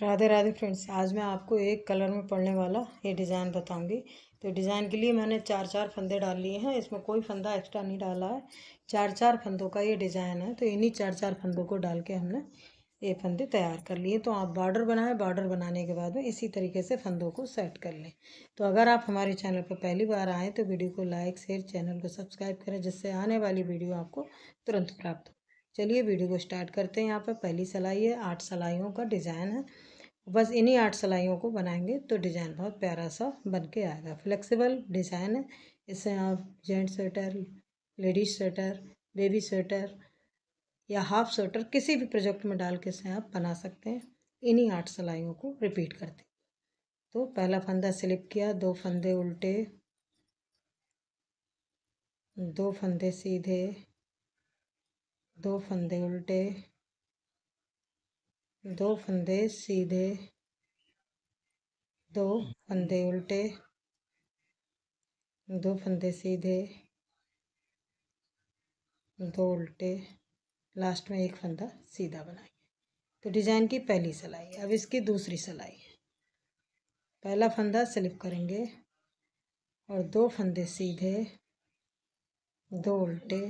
Radhe Radhe friends. आज मैं आपको एक कलर में पड़ने वाला ये डिज़ाइन बताऊंगी। तो डिज़ाइन के लिए मैंने चार फंदे डाल लिए हैं। इसमें कोई फंदा एक्स्ट्रा नहीं डाला है। चार फंदों का ये डिज़ाइन है। तो इन्हीं चार फंदों को डाल के हमने ये फंदे तैयार कर लिए। तो आप बॉर्डर बनाएं, बॉर्डर बनाने के बाद में इसी तरीके से फंदों को सेट कर लें। तो अगर आप हमारे चैनल पर पहली बार आएँ तो वीडियो को लाइक शेयर, चैनल को सब्सक्राइब करें, जिससे आने वाली वीडियो आपको तुरंत प्राप्त हो। चलिए वीडियो को स्टार्ट करते हैं। यहाँ पर पहली सिलाई है, 8 सिलाइयों का डिज़ाइन है। बस इन्हीं 8 सिलाइयों को बनाएंगे तो डिज़ाइन बहुत प्यारा सा बन के आएगा। फ्लेक्सिबल डिज़ाइन है। इससे आप gents sweater, ladies sweater, baby sweater या हाफ स्वेटर किसी भी प्रोजेक्ट में डाल के इसे आप बना सकते हैं। इन्हीं 8 सिलाइयों को रिपीट करते हैं। तो पहला फंदा स्लिप किया, 2 फंदे उल्टे, 2 फंदे सीधे, 2 फंदे उल्टे, 2 फंदे सीधे, 2 फंदे उल्टे, 2 फंदे सीधे, 2 उल्टे, लास्ट में एक फंदा सीधा बनाएंगे। तो डिज़ाइन की पहली सिलाई। अब इसकी दूसरी सिलाई। पहला फंदा स्लिप करेंगे और 2 फंदे सीधे, 2 उल्टे।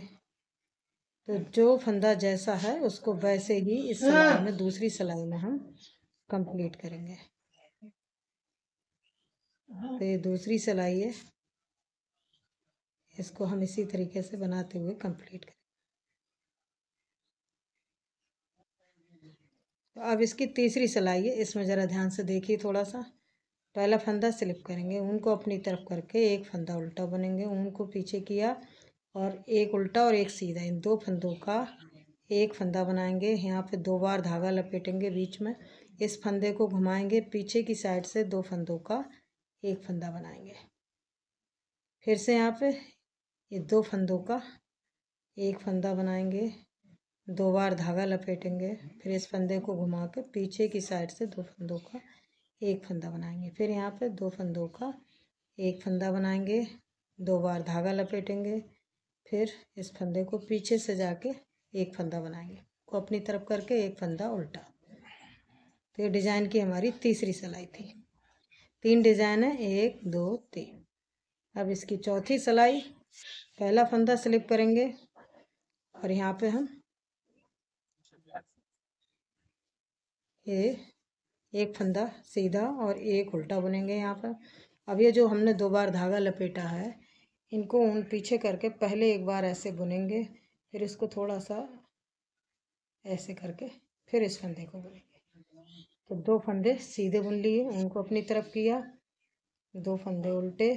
तो जो फंदा जैसा है उसको वैसे ही इस सिलाई में, दूसरी सिलाई में हम कंप्लीट करेंगे। तो ये दूसरी सिलाई है, इसको हम इसी तरीके से बनाते हुए कंप्लीट करेंगे। तो अब इसकी तीसरी सिलाई है। इसमें ज़रा ध्यान से देखिए थोड़ा सा। पहला फंदा स्लिप करेंगे, ऊन को अपनी तरफ करके एक फंदा उल्टा बुनेंगे, ऊन को पीछे किया और एक उल्टा और एक सीधा, इन 2 फंदों का एक फंदा बनाएंगे। यहाँ पे 2 बार धागा लपेटेंगे बीच में, इस फंदे को घुमाएंगे, पीछे की साइड से 2 फंदों का एक फंदा बनाएंगे। फिर से यहाँ पे ये 2 फंदों का एक फंदा बनाएंगे, 2 बार धागा लपेटेंगे, फिर इस फंदे को घुमा के पीछे की साइड से 2 फंदों का एक फंदा बनाएंगे। फिर यहाँ पे 2 फंदों का एक फंदा बनाएंगे, 2 बार धागा लपेटेंगे, फिर इस फंदे को पीछे से जाके एक फंदा बनाएंगे, को अपनी तरफ करके एक फंदा उल्टा। तो ये डिज़ाइन की हमारी तीसरी सिलाई थी। 3 डिज़ाइन है, 1 2 3। अब इसकी चौथी सिलाई। पहला फंदा स्लिप करेंगे और यहाँ पे हम ये एक फंदा सीधा और एक उल्टा बुनेंगे यहाँ पर। अब ये जो हमने 2 बार धागा लपेटा है, इनको ऊन पीछे करके पहले एक बार ऐसे बुनेंगे, फिर इसको थोड़ा सा ऐसे करके फिर इस फंदे को बुनेंगे। तो 2 फंदे सीधे बुन लिए, ऊन को अपनी तरफ किया, 2 फंदे उल्टे,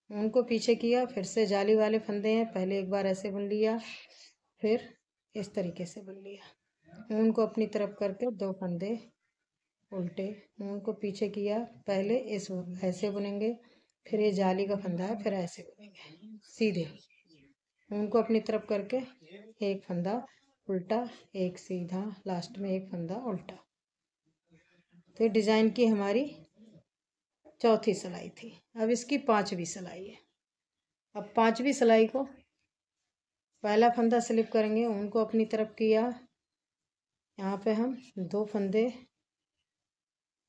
ऊन को पीछे किया, फिर से जाली वाले फंदे हैं, पहले एक बार ऐसे बुन लिया, फिर इस तरीके से बुन लिया, ऊन को अपनी तरफ करके 2 फंदे उल्टे, ऊन को पीछे किया, पहले इस ऐसे बुनेंगे, फिर ये जाली का फंदा है, फिर ऐसे बुनेंगे सीधे, ऊन को अपनी तरफ करके एक फंदा उल्टा, एक सीधा, लास्ट में एक फंदा उल्टा। तो डिज़ाइन की हमारी चौथी सिलाई थी। अब इसकी 5वीं सिलाई है। अब 5वीं सिलाई को पहला फंदा स्लिप करेंगे, ऊन को अपनी तरफ किया, यहाँ पे हम 2 फंदे,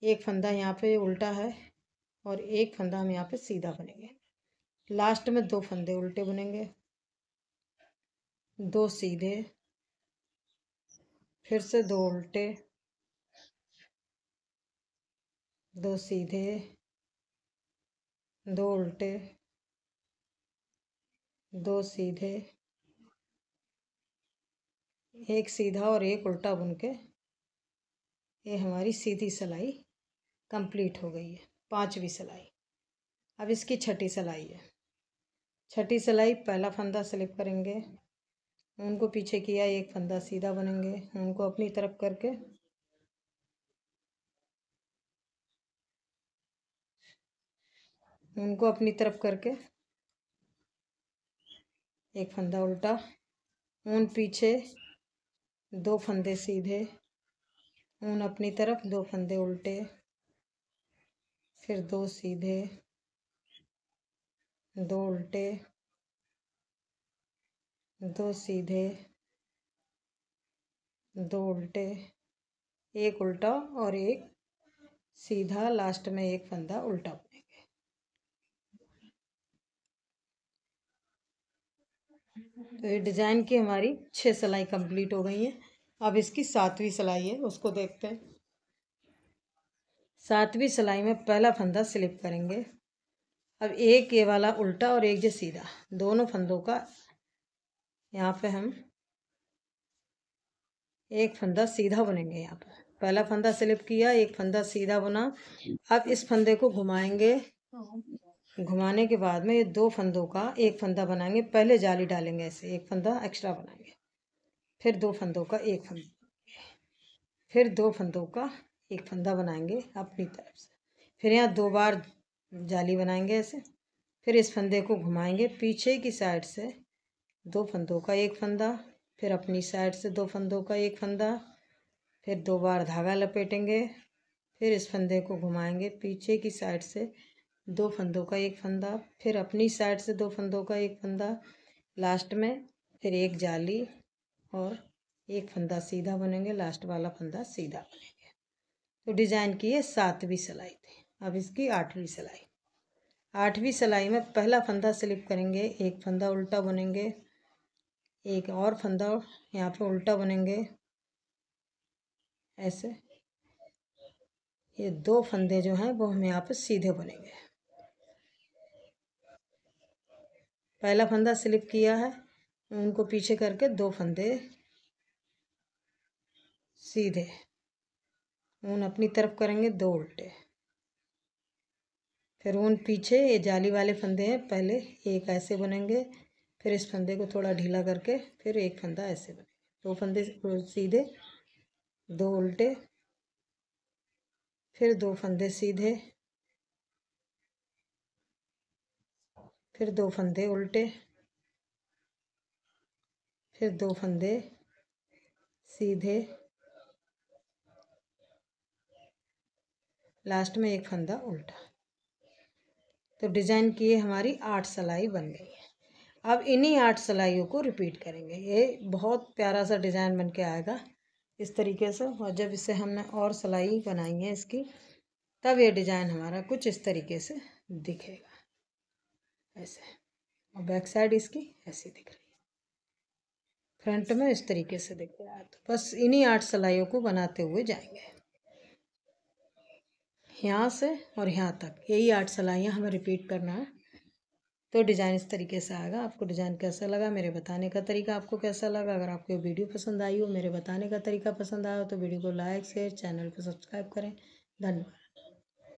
एक फंदा यहाँ पे उल्टा है और एक फंदा हम यहाँ पे सीधा बुनेंगे। लास्ट में 2 फंदे उल्टे बुनेंगे, 2 सीधे, फिर से 2 उल्टे, 2 सीधे, 2 उल्टे, 2 सीधे, एक सीधा और एक उल्टा बुन के ये हमारी सीधी सिलाई कंप्लीट हो गई है, 5वीं सिलाई। अब इसकी छठी सिलाई है। छठी सिलाई, पहला फंदा स्लिप करेंगे, ऊन को पीछे किया, एक फंदा सीधा बुनेंगे, ऊन को अपनी तरफ करके एक फंदा उल्टा, ऊन पीछे, 2 फंदे सीधे, ऊन अपनी तरफ, 2 फंदे उल्टे, फिर 2 सीधे, 2 उल्टे, 2 सीधे, 2 उल्टे, एक उल्टा और एक सीधा, लास्ट में एक फंदा उल्टा बुनेंगे। तो ये डिजाइन की हमारी 6 सिलाई कंप्लीट हो गई है। अब इसकी 7वीं सिलाई है, उसको देखते हैं। 7वीं सिलाई में पहला फंदा स्लिप करेंगे। अब एक ये वाला उल्टा और एक जो सीधा, दोनों फंदों का यहाँ पे हम एक फंदा सीधा बुनेंगे। यहाँ पे पहला फंदा स्लिप किया, एक फंदा सीधा बुना। अब इस फंदे को घुमाएंगे। घुमाने के बाद में ये 2 फंदों का एक फंदा बनाएंगे। पहले जाली डालेंगे, ऐसे एक फंदा एक्स्ट्रा बनाएंगे, फिर 2 फंदों का एक फंदा, फिर 2 फंदों का एक फंदा बनाएंगे अपनी तरफ से। फिर यहाँ 2 बार जाली बनाएंगे ऐसे। फिर इस फंदे को घुमाएंगे पीछे की साइड से, 2 फंदों का एक फंदा, फिर अपनी साइड से 2 फंदों का एक फंदा, फिर 2 बार धागा लपेटेंगे। फिर इस फंदे को घुमाएंगे पीछे की साइड से, 2 फंदों का एक फंदा, फिर अपनी साइड से 2 फंदों का एक फंदा, लास्ट में फिर एक जाली और एक फंदा सीधा बुनेंगे, लास्ट वाला फंदा सीधा बुनेंगे। तो डिजाइन की ये 7वीं सिलाई थी। अब इसकी 8वीं सिलाई। 8वीं सिलाई में पहला फंदा स्लिप करेंगे, एक फंदा उल्टा बुनेंगे, एक और फंदा यहाँ पे उल्टा बुनेंगे ऐसे। ये 2 फंदे जो हैं वो हम यहाँ पे सीधे बुनेंगे। पहला फंदा स्लिप किया है, उनको पीछे करके 2 फंदे सीधे, ऊन अपनी तरफ करेंगे, 2 उल्टे। फिर ऊन पीछे, ये जाली वाले फंदे हैं, पहले एक ऐसे बुनेंगे, फिर इस फंदे को थोड़ा ढीला करके फिर एक फंदा ऐसे बुनेंगे। 2 फंदे सीधे, 2 उल्टे, फिर 2 फंदे सीधे, फिर 2 फंदे उल्टे, फिर 2 फंदे सीधे, लास्ट में एक फंदा उल्टा। तो डिजाइन की ये हमारी 8 सिलाई बन गई है। अब इन्हीं 8 सिलाइयों को रिपीट करेंगे। ये बहुत प्यारा सा डिजाइन बन के आएगा इस तरीके से। और जब इसे हमने और सिलाई बनाई है इसकी, तब ये डिजाइन हमारा कुछ इस तरीके से दिखेगा ऐसे। और बैक साइड इसकी ऐसी दिख रही है, फ्रंट में इस तरीके से दिख रहा है। तो बस इन्हीं 8 सिलाइयों को बनाते हुए जाएंगे, यहाँ से और यहाँ तक यही 8 सिलाइयाँ हमें रिपीट करना है। तो डिज़ाइन इस तरीके से आएगा। आपको डिज़ाइन कैसा लगा, मेरे बताने का तरीका आपको कैसा लगा? अगर आपको वीडियो पसंद आई हो, मेरे बताने का तरीका पसंद आया हो, तो वीडियो को लाइक शेयर, चैनल को सब्सक्राइब करें। धन्यवाद।